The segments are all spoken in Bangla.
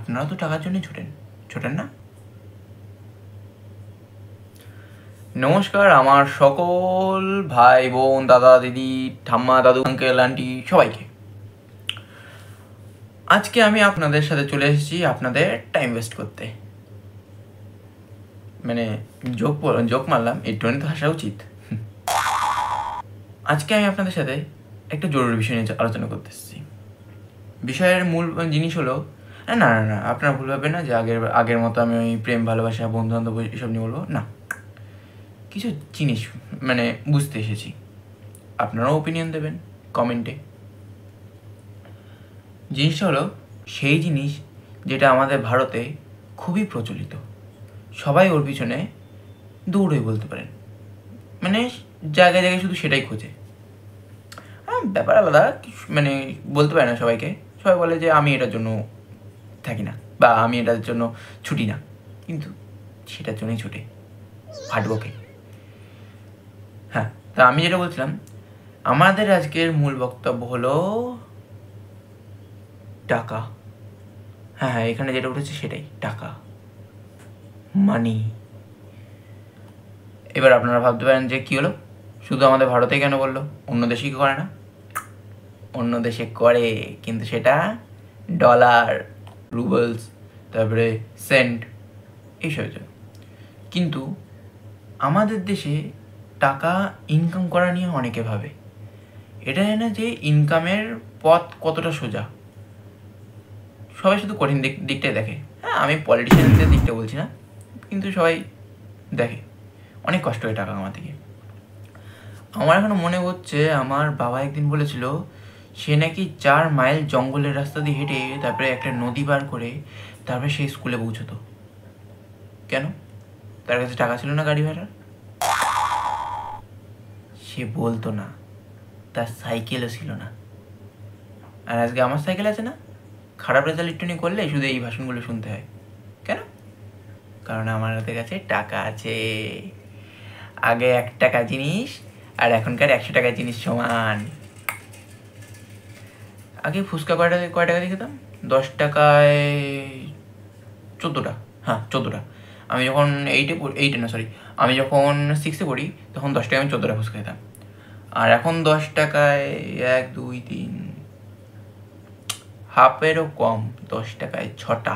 আপনারা তো টাকার জন্যই ছোটেন না? নমস্কার আমার সকল ভাই বোন, দাদা দিদি, ঠাম্মা, দাদু, আঙ্কেল, আন্টি সবাইকে। আজকে আমি আপনাদের সাথে চলে এসেছি আপনাদের টাইম ওয়েস্ট করতে। মানে জোক মারলাম, একটুখানি তো হাসা উচিত। আজকে আমি আপনাদের সাথে একটা জরুরি বিষয় নিয়ে আলোচনা করতে এসেছি। বিষয়ের মূল জিনিস হলো, না আপনারা ভুল ভাববেন না যে আগের মতো আমি ওই প্রেম, ভালোবাসা, বন্ধু বান্ধব এসব নিয়ে বলবো না। কিছু জিনিস মানে বুঝতে এসেছি, আপনারাও ওপিনিয়ন দেবেন কমেন্টে। জিনিসটা হলো সেই জিনিস যেটা আমাদের ভারতে খুবই প্রচলিত, সবাই ওর পিছনে দৌড়ে বলতে পারেন, মানে জায়গায় জায়গায় শুধু সেটাই খোঁজে। ব্যাপার আলাদা, মানে বলতে পারে না সবাইকে, সবাই বলে যে আমি এটার জন্য থাকি না বা আমি এটার জন্য ছুটি না, কিন্তু সেটার জন্যই ছুটে ফাটবকে। হ্যাঁ, তা আমি যেটা বলছিলাম, আমাদের আজকের মূল বক্তব্য হলো টাকা। হ্যাঁ, এখানে যেটা উঠেছে সেটাই, টাকা, মানি। এবার আপনারা ভাবতে পারেন যে কী হলো, শুধু আমাদের ভারতেই কেন বললো, অন্য দেশে কি করে না? অন্য দেশে করে, কিন্তু সেটা ডলার, রুবলস, তারপরে সেন্ট, এইসব। কিন্তু আমাদের দেশে টাকা ইনকাম করা নিয়ে অনেকে ভাবে, এটা না যে ইনকামের পথ কতটা সোজা। সবাই শুধু কঠিন দিকটাই দেখে। হ্যাঁ, আমি পলিটিশিয়ানদের দিকটা বলছি না, কিন্তু সবাই দেখে অনেক কষ্ট হয় টাকা কামাতে গিয়ে। আমার এখনো মনে হচ্ছে, আমার বাবা একদিন বলেছিল সে নাকি 4 মাইল জঙ্গলের রাস্তা দিয়ে হেঁটে তারপরে একটা নদী পার করে তারপরে সেই স্কুলে পৌঁছতো। কেন? তার কাছে টাকা ছিল না গাড়ি ভাড়া? সে বলতো না, তার সাইকেলও ছিল না। আর আজকে আমার সাইকেল আছে না, খারাপ রেজাল্ট একটু নিয়ে করলে শুধু এই ভাষণগুলো শুনতে হয়। কেন? কারণ আমার হাতের কাছে টাকা আছে। আগে 1 টাকা জিনিস আর এখনকার 100 টাকার জিনিস সমান। আগে ফুচকা কয় টাকা দিয়ে খেতাম? 10 টাকায় 14টা। হ্যাঁ, 14টা। আমি যখন আমি যখন 6-এ পড়ি তখন 10 টাকায় আমি 14টা ফুচকা খেতাম। আর এখন 10 টাকায় 1, 2, 3, হাফেরও কম, 10 টাকায় 6টা।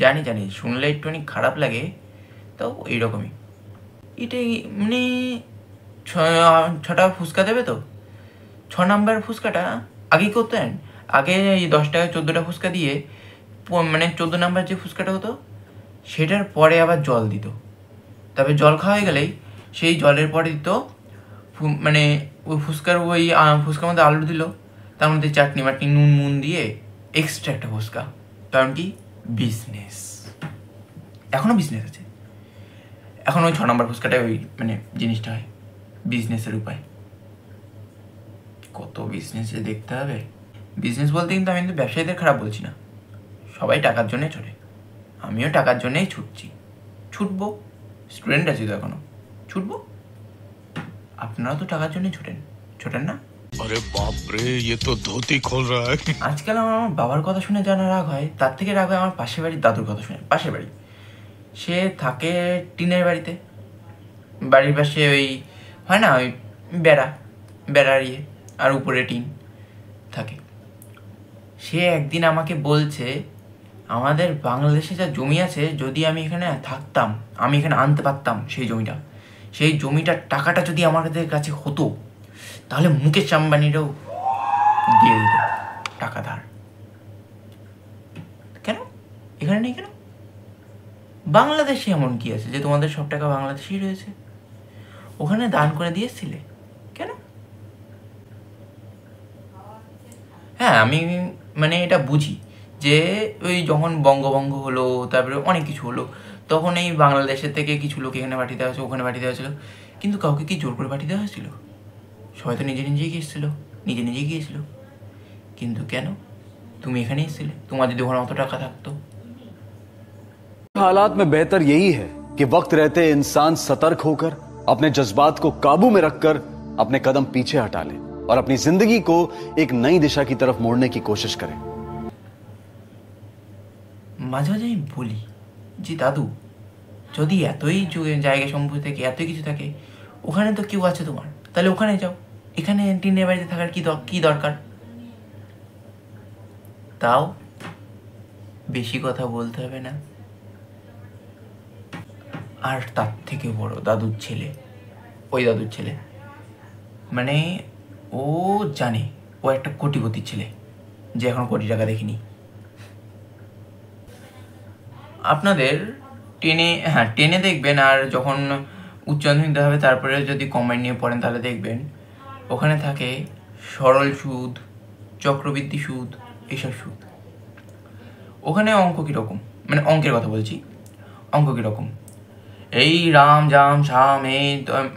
জানি শুনলে একটুখানি খারাপ লাগে, তাও এইরকমই। এটাই মানে 6টা ফুচকা দেবে তো, 6 নাম্বার ফুচকাটা আগে করতেন। আগে এই 10 টাকায় 14টা ফুচকা দিয়ে মানে 14 নাম্বার যে ফুচকাটা হতো সেটার পরে আবার জল দিত। তারপরে জল খাওয়া হয়ে গেলেই সেই জলের পরে দিত মানে ওই ফুচকার মধ্যে আলু দিল, তার মধ্যে চাটনি মাটনি নুন দিয়ে এক্সট্রা একটা ফুচকা। কারণ কি? বিজনেস। এখনও বিজনেস আছে, এখন ওই 6 নম্বর ফুচকাটাই ওই মানে জিনিসটা হয় বিজনেসের উপায়। কত বিজনেসে দেখতে হবে। বিজনেস বলতে কিন্তু আমি কিন্তু ব্যবসায়ীদের খারাপ বলছি না, সবাই টাকার জন্যই ছোটে, আমিও টাকার জন্যই ছুটবো। স্টুডেন্ট আছি তো এখনো, ছুটবো। আপনারাও তো টাকার জন্যই ছোটেন না? আরে বাপ রে, ये तो धोती खोल रहा है। আজকাল আমার বাবার কথা শুনে জানা রাগ হয়, তার থেকে রাগ হয় আমার পাশের বাড়ির দাদুর কথা শুনে। পাশের বাড়ি, সে থাকে টিনের বাড়িতে, বাড়ির পাশে ওই হয় না ওই বেড়ার ইয়ে, আর উপরে টিন থাকে। সে একদিন আমাকে বলছে, আমাদের বাংলাদেশে যা জমি আছে, যদি আমি এখানে থাকতাম, আমি এখানে আনতে পারতাম সেই জমিটার টাকাটা যদি আমাদের কাছে হতো, তাহলে মুকেশ আম্বানিরও দিয়ে দিত টাকা ধার। কেন এখানে নেই? কেন? বাংলাদেশে এমন কি আছে যে তোমাদের সব টাকা বাংলাদেশেই রয়েছে? ওখানে দান করে দিয়েছিলে কেন? হ্যাঁ, আমি মানে এটা বুঝি যে ওই যখন বঙ্গভঙ্গ হলো, তারপরে অনেক কিছু হলো, তখন এই বাংলাদেশের থেকে কিছু লোক এখানে পাঠিয়ে দেওয়া হয়েছে, ওখানে পাঠিয়ে দেওয়া হয়েছিল। কিন্তু কাউকে কি জোর করে পাঠিয়ে দেওয়া হয়েছিল? সবাই তো নিজেই গিয়েছিল। কিন্তু কেন? তুমি এখানে এসেছিলে, তোমার যদি ওখানে অত টাকা থাকতো। हालात में बेहतर यही है कि वक्त रहते इंसान सतर्क होकर अपने जज्बात को काबू में रखकर अपने कदम पीछे हटा ले और अपनी जिंदगी को एक नई दिशा की तरफ मोड़ने की कोशिश करें। মাঝে মাঝে আমি বলি যে দাদু, যদি এতই জায়গা সম্পত্তি থাকে, এতই কিছু থাকে, ওখানে তো কেউ আছে তোমার, তাহলে ওখানে যাও, এখানে টিনের বাড়িতে থাকার কি দরকার? তাও বেশি কথা বলতে হবে না। আর তার থেকে বড় দাদুর ছেলে, ওই দাদুর ছেলে, মানে ও জানে ও একটা কোটিপতির ছেলে, যে এখন কোটি টাকা দেখিনি। আপনাদের টেনে দেখবেন, আর যখন উচ্চ মাধ্যমিক দেওয়া হবে তারপরে যদি কম্বাইন্ড নিয়ে পড়েন তাহলে দেখবেন ওখানে থাকে সরল সুদ, চক্রবৃদ্ধি সুদ, এইসব সুদ। ওখানে অঙ্ক কীরকম, মানে অঙ্কের কথা বলছি, অঙ্ক কীরকম, এই রাম জাম শাম,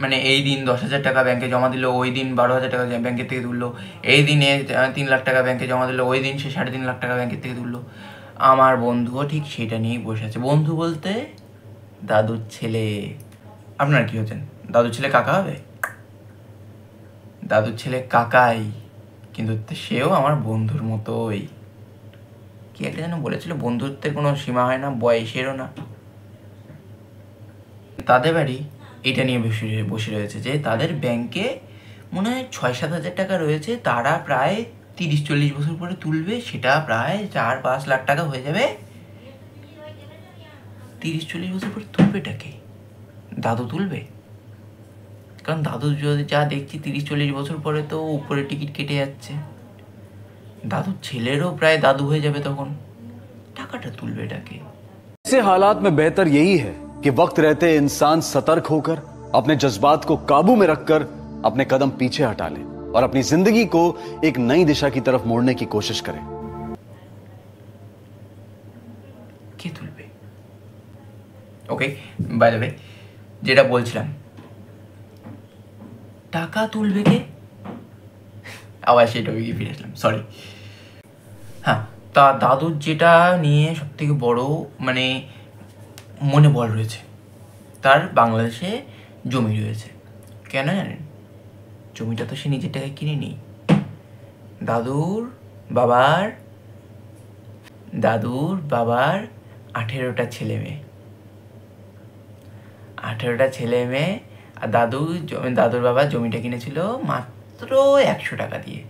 মানে এই দিন 10,000 টাকা ব্যাংকে জমা দিল, ওই দিন 12,000 টাকা ব্যাংকের থেকে তুললো, এই দিনে 3 লাখ টাকা ব্যাংকে জমা দিল, ওই দিন সে 3.5 লাখ টাকা ব্যাংকের থেকে তুললো। আমার বন্ধুও ঠিক সেটা নিয়েই বসে আছে। বন্ধু বলতে দাদুর ছেলে। আপনার কি হচ্ছেন? দাদুর ছেলে কাকা হবে? দাদুর ছেলে কাকাই, কিন্তু সেও আমার বন্ধুর মতোই। কি একটা যেন বলেছিল, বন্ধুত্বের কোনো সীমা হয় না, বয়সেরও না। তাদের বাড়ি এটা নিয়ে বসে রয়েছে যে তাদের ব্যাংকে মনে হয় 6-7 হাজার টাকা রয়েছে, তারা প্রায় 30-40 বছর পরে তুলবে, সেটা প্রায় 4-5 লাখ টাকা হয়ে যাবে। 30-40 বছর পরে তুলবেটাকে দাদু তুলবে, কারণ দাদু যদি যা দেখছি 30-40 বছর পরে তো উপরে টিকিট কেটে যাচ্ছে, দাদুর ছেলেরও প্রায় দাদু হয়ে যাবে তখন, টাকাটা তুলবে এটাকে। ऐसे हालात में बेहतर यही है कि वक्त रहते इंसान सतर्क होकर अपने जज्बात को काबू में रखकर अपने कदम पीछे हटा ले और अपनी जिंदगी को एक नई दिशा की तरफ मोड़ने की कोशिश करे। কে তুলবে? ওকে, বাই দ্য ওয়ে, যেটা বলছিলাম, টাকা তুলবে কে? আবার সেই টপিকে ফিরে আসলাম, সরি। হ্যাঁ, তা দাদুর যেটা নিয়ে সব থেকে বড় মানে মনে বল রয়েছে, তার বাংলাদেশে জমি রয়েছে। কেন জানেন? জমিটা তো সে নিজের টাকায় কিনে নি। দাদুর বাবার 18টা ছেলে মেয়ে, 18টা ছেলে মেয়ে। আর দাদুর বাবা জমিটা কিনেছিল মাত্র 100 টাকা দিয়ে।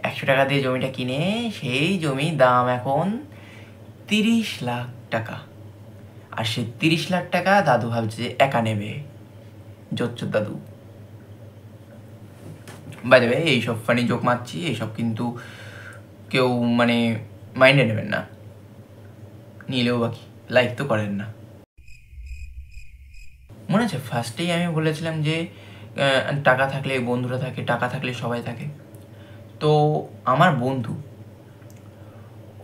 100 টাকা দিয়ে জমিটা কিনে সেই জমির দাম এখন 30 লাখ টাকা। আর সেই 30 লাখ টাকা দাদু ভাবছে যে একা নেবে, জোচ্চোর দাদু। বাই দ্য ওয়ে, এইসব ফানি জোক মারছি, এইসব কিন্তু কেউ মানে মাইন্ডে নেবেন না, নিলেও বাকি লাইক তো করেন না। মনে আছে ফার্স্টেই আমি বলেছিলাম যে টাকা থাকলে বন্ধুরা থাকে, টাকা থাকলে সবাই থাকে। তো আমার বন্ধু,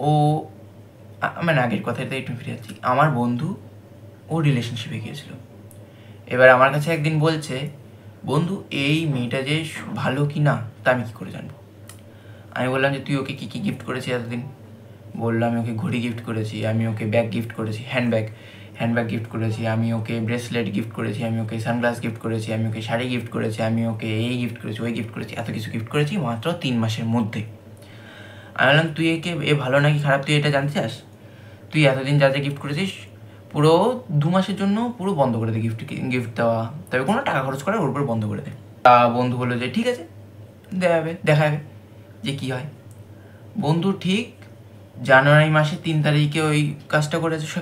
ও মানে আগের কথাতে একটু ফিরে যাচ্ছি, আমার বন্ধু ও রিলেশনশিপে গিয়েছিল। এবার আমার কাছে একদিন বলছে, বন্ধু এই মেয়েটা যে ভালো কি না তা আমি কী করে জানবো? আমি বললাম যে তুই ওকে কী কী গিফট করেছিস এতদিন? বললো আমি ওকে ঘড়ি গিফট করেছি, আমি ওকে ব্যাগ গিফট করেছি, হ্যান্ডব্যাগ গিফট করেছি, আমি ওকে ব্রেসলেট গিফট করেছি, আমি ওকে সানগ্লাস গিফট করেছি, আমি ওকে শাড়ি গিফট করেছি, আমি ওকে এই গিফট করেছি, ওই গিফট করেছি, এত কিছু গিফট করেছি মাত্র 3 মাসের মধ্যে। আমি বললাম তুই এ ভালো নাকি খারাপ তুই এটা জানতে চাস? তুই এতদিন যা যা গিফট করেছিস পুরো 2 মাসের জন্য পুরো বন্ধ করে দে, গিফট দেওয়া, তবে কোনো টাকা খরচ করা ওর উপরে বন্ধ করে দে। তা বন্ধু বললো যে ঠিক আছে, দেখা যাবে যে কী হয়। বন্ধু ঠিক জানুয়ারি মাসের 3 তারিখে ওই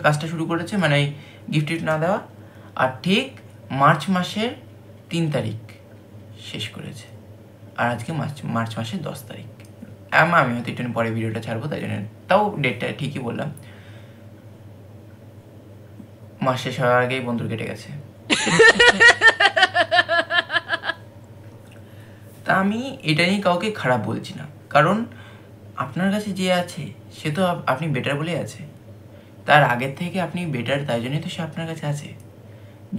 কাজটা শুরু করেছে, মানে ওই গিফট না দেওয়া, আর ঠিক মার্চ মাসের 3 তারিখ শেষ করেছে। আর আজকে মার্চ মাসের 10 তারিখ। আমি হয়তো একটু পরে ভিডিওটা ছাড়বো, তাই জন্য তাও ডেটটা ঠিকই বললাম। মাস শেষ হওয়ার আগেই বন্ধুর কেটে গেছে। তা আমি এটা নিয়ে কাউকে খারাপ বলছি না, কারণ আপনার কাছে যে আছে সে তো আপনি বেটার বলেই আছে, তার আগের থেকে আপনি বেটার, তাই জন্যই তো সে আপনার কাছে আছে।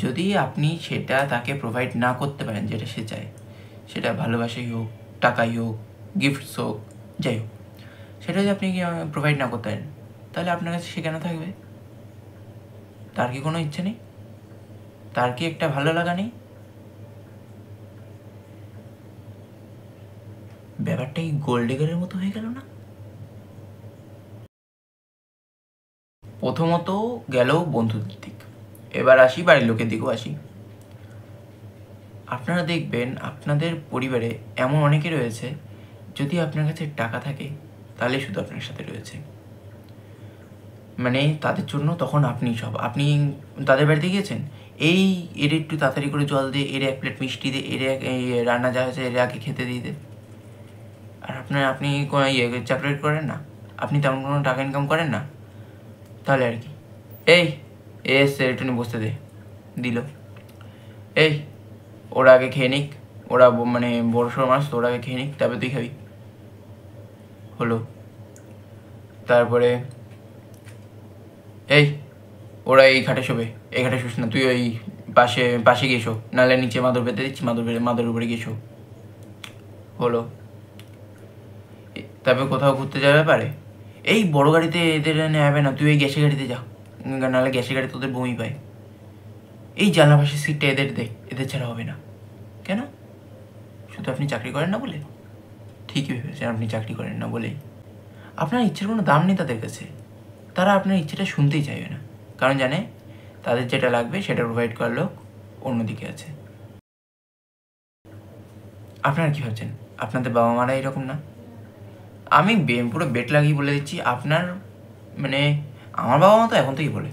যদি আপনি সেটা তাকে প্রোভাইড না করতে পারেন যেটা সে চায়, সেটা ভালোবাসাই হোক, টাকাই হোক, গিফটস হোক, যাই হোক, সেটা যদি আপনি প্রোভাইড না করতে পারেন, তাহলে আপনার কাছে সে কেন থাকবে? তার কি কোনো ইচ্ছে নেই? তার কি একটা ভালো লাগা নেই? ব্যাপারটা এই গোল্ড ডিগারের মতো হয়ে গেল না? প্রথমত গেল বন্ধুদের দিক, এবার আসি বাড়ির লোকের দিকেও আসি। আপনারা দেখবেন আপনাদের পরিবারে এমন অনেকে রয়েছে, যদি আপনার কাছে টাকা থাকে তাহলে শুধু আপনার সাথে রয়েছে, মানে তাদের জন্য তখন আপনি সব। আপনি তাদের বাড়িতে গিয়েছেন, এই এর একটু তাড়াতাড়ি করে জল দিয়ে, এর এক প্লেট মিষ্টি দিয়ে, এর রান্না যা হয়েছে এর আগে খেতে দিয়ে দে। আর আপনি কোনো চাকরি করেন না, আপনি তেমন কোনো টাকা ইনকাম করেন না, তাহলে আর কি। এই এসে একটু বসতে দে, দিল। এই ওরা আগে খেয়ে নিক, ওরা মানে বড় সড়ো মাছ তো, ওরা আগে খেয়ে নিক, তারপরে তুই খাবি, হলো। তারপরে এই ওরা এই ঘাটে শোবে, এই ঘাটে শুস না, তুই ওই পাশে গিয়ে শো, নাহলে নিচে মাদুর পেতে দিচ্ছি, মাদুর উপরে গিয়ে শো, হলো। তারপরে কোথাও ঘুরতে যাবে পারে, এই বড় গাড়িতে এদের নেবে না, তুই ওই গ্যাসের গাড়িতে যা, নাহলে গ্যাসের গাড়ি তোদের বমি পায়। এই জানলা পাশের সিটটা এদের দে, এদের ছাড়া হবে না। কেন? শুধু আপনি চাকরি করেন না বলে? ঠিকই ভেবেছেন, আপনি চাকরি করেন না বলেই আপনার ইচ্ছের কোনো দাম নেই তাদের কাছে। তারা আপনার ইচ্ছেটা শুনতেই চাইবে না, কারণ জানে তাদের যেটা লাগবে সেটা প্রোভাইড করার লোক অন্যদিকে আছে। আপনারা কী ভাবছেন আপনাদের বাবা মারা এরকম না? আমি পুরো বেট লাগিয়ে বলে দিচ্ছি, আপনার মানে আমার বাবা মা তো এখন থেকেই বলে,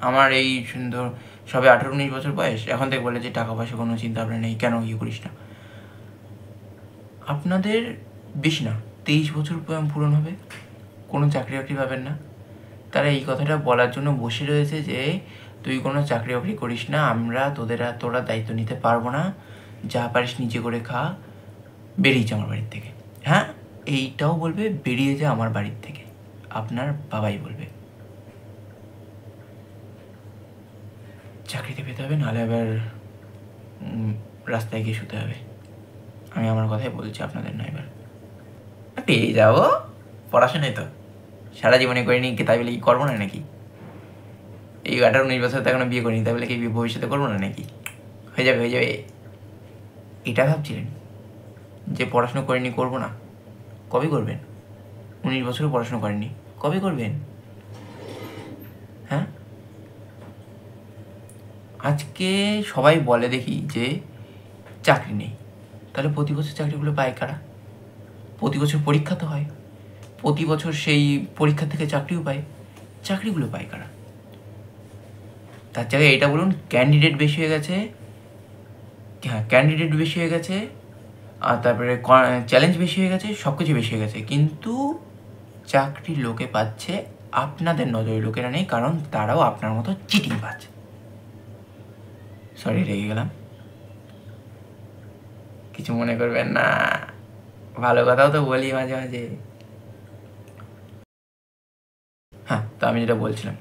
আমার এই সুন্দর সবে 18-19 বছর বয়স, এখন থেকে বলে যে টাকা পয়সা কোনো চিন্তা ভাবনা নেই, কেন ইয়ে করিস না। আপনাদের বেশি না 23 বছর পূরণ হবে, কোনো চাকরি বাকরি পাবেন না, তারা এই কথাটা বলার জন্য বসে রয়েছে যে তুই কোনো চাকরি বাকরি করিস না, আমরা তোরা দায়িত্ব নিতে পারবো না, যা পারিস নিজে করে খা, বেরিয়ে যা আমার বাড়ির থেকে। হ্যাঁ, এইটাও বলবে বেরিয়ে যা আমার বাড়ির থেকে, আপনার বাবাই বলবে। চাকরিতে পেতে হবে, নাহলে আবার রাস্তায় গিয়ে শুতে হবে। আমি আমার কথাই বলছি, আপনাদের না। এবার পেয়ে যাবো, পড়াশোনায় তো সারা জীবনে করিনি, তাই বলে কি করবো না নাকি? এই 18-19 বছর তো এখনো বিয়ে করিনি, তাই বলে কি ভবিষ্যতে করবো না নাকি? হয়ে যাবে। এটা ভাবছিলেন যে পড়াশুনো করেনি, করবো না? কবে করবেন? 19 বছরও পড়াশুনো করেননি, কবে করবেন? হ্যাঁ, আজকে সবাই বলে দেখি যে চাকরি নেই, তাহলে প্রতি বছর চাকরিগুলো পায় কারা? প্রতি বছর পরীক্ষা তো হয়, প্রতি বছর সেই পরীক্ষা থেকে চাকরিও পায়, চাকরিগুলো পায় কারা? তার জায়গায় এটা বলুন, ক্যান্ডিডেট বেশি হয়ে গেছে। হ্যাঁ, ক্যান্ডিডেট বেশি হয়ে গেছে, আর তারপরে চ্যালেঞ্জ বেশি হয়ে গেছে, সব কিছু বেশি হয়ে গেছে, কিন্তু চাকরি লোকে পাচ্ছে, আপনাদের নজরে লোকেরা নেই, কারণ তারাও আপনার মতো চিটিং পাচ্ছে। সরি, রেগে গেলাম, কিছু মনে করবেন না, ভালো কথাও তো বলি মাঝে মাঝে। হ্যাঁ, তো আমি যেটা বলছিলাম,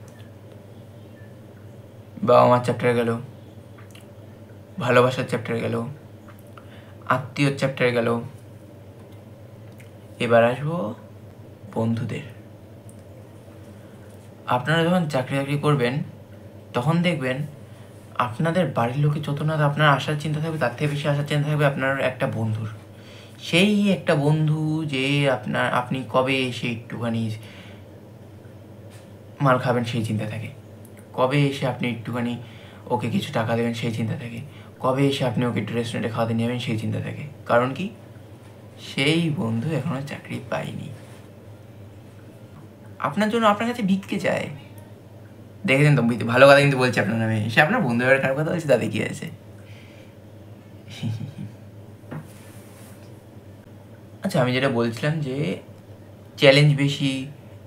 বাবা মার চ্যাপ্টার গেল, ভালোবাসার চ্যাপ্টার গেল, আত্মীয়র চ্যাপ্টার গেল, এবার আসবো বন্ধুদের। আপনারা যখন চাকরি করবেন তখন দেখবেন আপনাদের বাড়ির লোকে যত না আপনার আসার চিন্তা থাকবে, তার থেকে বেশি আসার চিন্তা থাকবে আপনার একটা বন্ধুর। সেই একটা বন্ধু যে আপনি কবে এসে একটুখানি মাল খাবেন সেই চিন্তা থাকে, কবে এসে আপনি একটুখানি ওকে কিছু টাকা দেবেন সেই চিন্তা থাকে, কবে এসে আপনি ওকে একটু রেস্টুরেন্টে খাওয়াতে নিয়ে যাবেন সেই চিন্তা থাকে। কারণ কি? সেই বন্ধু এখনো চাকরি পায়নি, আপনার জন্য আপনার কাছে ভিক্ষে চায়। দেখেছেন তো, ভালো কথা কিন্তু বলছি আপনার নামে, সে আপনার বন্ধু এবার খারাপ কথা বলছে, তাতে কি আছে? আচ্ছা, আমি যেটা বলছিলাম যে চ্যালেঞ্জ বেশি,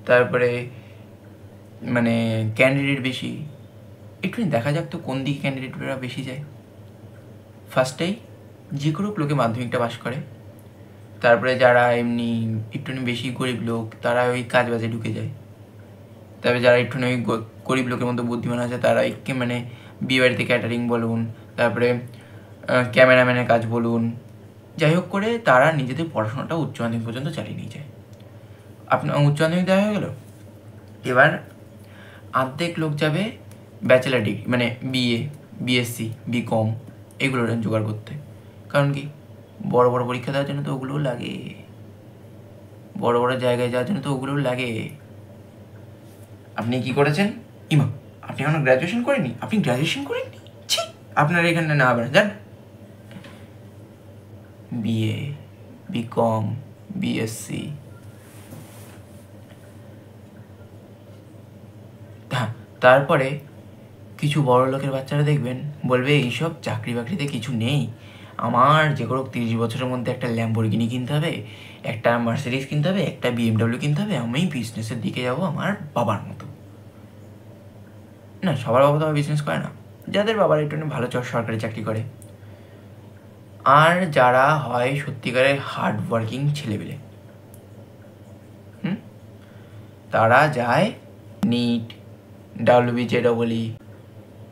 তারপরে মানে ক্যান্ডিডেট বেশি, একটুখানি দেখা যাক তো কোন দিকে ক্যান্ডিডেটরা বেশি যায়। ফার্স্টেই যে গ্রুপ লোকে মাধ্যমিকটা পাস করে, তারপরে যারা এমনি একটুখানি বেশি গরিব লোক তারা ওই কাজ বাজে ঢুকে যায়, তবে যারা একটুখানি ওই গরিব লোকের মধ্যে বুদ্ধিমান আছে তারা মানে বিয়ে বাড়িতে ক্যাটারিং বলুন, তারপরে ক্যামেরাম্যানের কাজ বলুন, যাই হোক করে তারা নিজেদের পড়াশোনাটা উচ্চ মাধ্যমিক পর্যন্ত চালিয়ে নিয়ে যায়। আপনার উচ্চ মাধ্যমিক দেওয়া হয়ে গেল, এবার অর্ধেক লোক যাবে ব্যাচেলার ডিগ্রি মানে বিএ, বিএসসি, বিকম এগুলো জোগাড় করতে। কারণ কি? বড় বড় পরীক্ষা দেওয়ার জন্য তো ওগুলোও লাগে, বড় বড় জায়গায় যাওয়ার জন্য তো ওগুলোও লাগে। আপনি কি করেছেন? ইমা, আপনি এখনো গ্র্যাজুয়েশন করেননি? আপনি গ্র্যাজুয়েশন করেননি? ছি, আপনার এখানে না হবে না, যান। বিএ, বিকম, বিএসসি, হ্যাঁ, তারপরে কিছু বড় লোকের বাচ্চারা দেখবেন বলবে এইসব চাকরি বাকরিতে কিছু নেই, আমার যে কোনো 30 বছরের মধ্যে একটা ল্যাম্বরগিনি কিনতে হবে, একটা মার্সিডিজ কিনতে হবে, একটা BMW কিনতে হবে, আমি বিজনেসের দিকে যাব আমার বাবার মতো। না, সবার বাবা তো বিজনেস করে না, যাদের বাবার একটু ভালো সরকারি চাকরি করে, আর যারা হয় সত্যিকারের হার্ড ওয়ার্কিং ছেলেবেলে, তারা যায় নিট, WBJEE।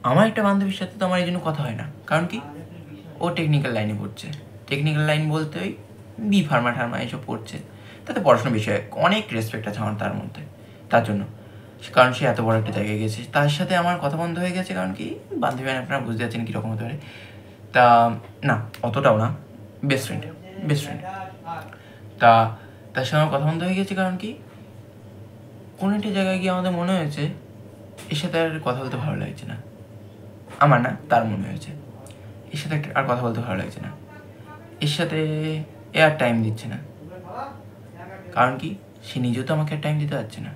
আমার একটা বান্ধবীর সাথে তো আমার এই জন্য কথা হয় না, কারণ কি, ও টেকনিক্যাল লাইনে পড়ছে। টেকনিক্যাল লাইন বলতে ওই ফার্মা ঠার্মা এইসব পড়ছে, তাতে পড়াশোনার বিষয়ে অনেক রেসপেক্ট আছে আমার তার মধ্যে, তার জন্য, কারণ সে এত বড় একটা জায়গায় গেছে। তার সাথে আমার কথা বন্ধ হয়ে গেছে, কারণ কি, বান্ধবী আপনারা বুঝতে পারছেন কীরকম হতে পারে। তা না, অতটাও না, বেস্ট ফ্রেন্ড। তা তার সঙ্গে আমার কথা বন্ধ হয়ে গেছে, কারণ কি, কোনো একটা জায়গায় গিয়ে আমাদের মনে হয়েছে এর সাথে আর কথা বলতে ভালো লাগছে না। আমার না, তার মনে হয়েছে এর সাথে আর কথা বলতে ভালো লাগছে না, এর সাথে এ আর টাইম দিচ্ছে না, কারণ কি, সে নিজেও তো আমাকে আর টাইম দিতে পারছে না।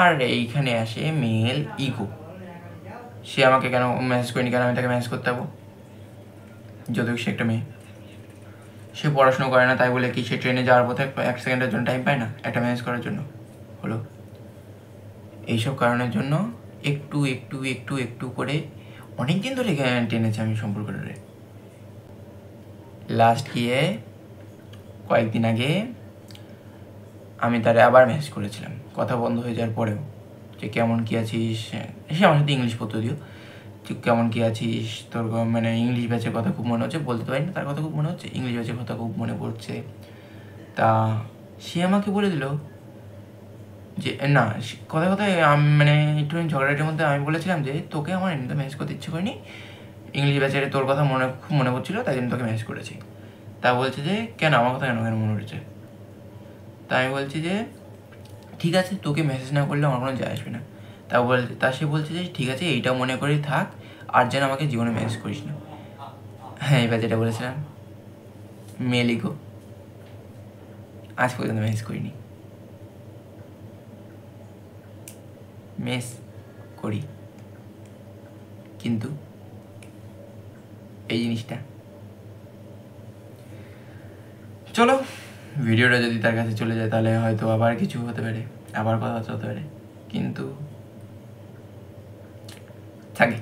আর এইখানে আসে মেল ইগো। সে আমাকে কেন মেসেজ করেনি, কেন আমি তাকে মেসেজ করতে যাবো? যদিও সে একটা মেয়ে, সে পড়াশুনো করে না, তাই বলে কি সে ট্রেনে যাওয়ার পথে 1 সেকেন্ডের জন্য টাইম পায় না একটা মেসেজ করার জন্য? হলো, এইসব কারণের জন্য একটু একটু একটু একটু করে অনেক দিন ধরে টেনেছে আমি সম্পর্কটারে। লাস্ট গিয়ে কয়েকদিন আগে আমি তারে আবার মেসেজ করেছিলাম, কথা বন্ধ হয়ে যাওয়ার পরেও, যে কেমন কী আছিস। সে আমার সাথে ইংলিশ পড়তে দিও, তুই কেমন কী আছিস, তোর মানে ইংলিশ ব্যাচের কথা খুব মনে হচ্ছে, বলতে পারি না তার কথা খুব মনে হচ্ছে, ইংলিশ ব্যাচের কথা খুব মনে পড়ছে। তা সে আমাকে বলে দিল যে না, কথায় কথায় আমি মানে একটু ঝগড়াটার মধ্যে আমি বলেছিলাম যে তোকে আমার এমনিতে মেসেজ করতে ইচ্ছে করিনি, ইংলিশ ব্যাচের তোর কথা খুব মনে পড়ছিল, তাই জন্য তোকে মেসেজ করেছি। তা বলছে যে কেন, আমার কথা কেন কেন মনে পড়েছে? তা আমি বলছি যে ঠিক আছে, তোকে মেসেজ না করলে আমার কোনো যায় আসবে না। তা সে বলছে যে ঠিক আছে, এইটা মনে করেই থাক, আর যেন আমাকে জীবনে মেসেজ করিস না। হ্যাঁ, এবার যেটা বলেছিলাম, মেলিগো, আজ পর্যন্ত মেসেজ করিনি। মেস করি, কিন্তু এই জিনিসটা, চলো, ভিডিওটা যদি তার কাছে চলে যায় তাহলে হয়তো আবার কিছু হতে পারে, আবার কথাবার্তা হতে পারে, কিন্তু থাকে,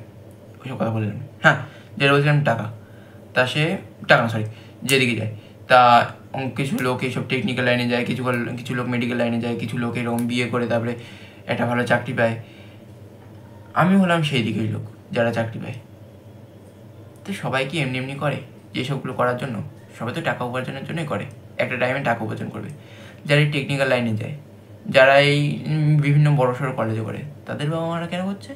ওইসব কথা বললাম। হ্যাঁ, যেটা বলছিলাম টাকা, তা সে টাকা না, সরি, যেদিকে যায় তা কিছু লোক এইসব টেকনিক্যাল লাইনে যায়, কিছু লোক মেডিকেল লাইনে যায়, কিছু লোক এরকম বিয়ে করে তারপরে একটা ভালো চাকরি পায়। আমি হলাম সেই দিকেই লোক যারা চাকরি পায়। তো সবাই কি এমনি এমনি করে যেসবগুলো করার জন্য? সবাই তো টাকা উপার্জনের জন্যই করে, একটা টাইমে টাকা উপার্জন করবে। যারা এই টেকনিক্যাল লাইনে যায়, যারা এই বিভিন্ন বড় সড়ো কলেজে করে, তাদের বাবা মারা কেন করছে?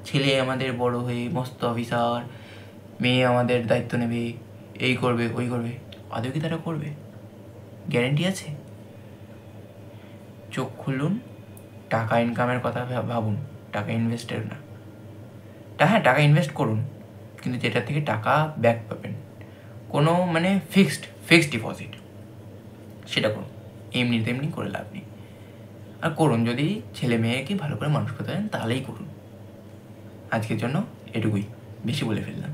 ছেলে আমাদের বড় হয়ে মস্ত অফিসার, মেয়ে আমাদের দায়িত্ব নেবে, এই করবে ওই করবে। আদৌ কি তারা করবে? গ্যারেন্টি আছে? চোখ খুলুন, টাকা ইনকামের কথা ভাবুন, টাকা ইনভেস্টের না। হ্যাঁ, টাকা ইনভেস্ট করুন, কিন্তু যেটা থেকে টাকা ব্যাক পাবেন, কোনো মানে ফিক্সড ডিপোজিট, সেটা করুন। এমনি তেমনি করে লাভ নেই। আর করুন যদি ছেলে মেয়েকে ভালো করে মানুষ করতে পারেন, তাহলেই করুন। আজকের জন্য এটুকুই, বেশি বলে ফেললাম,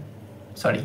সরি।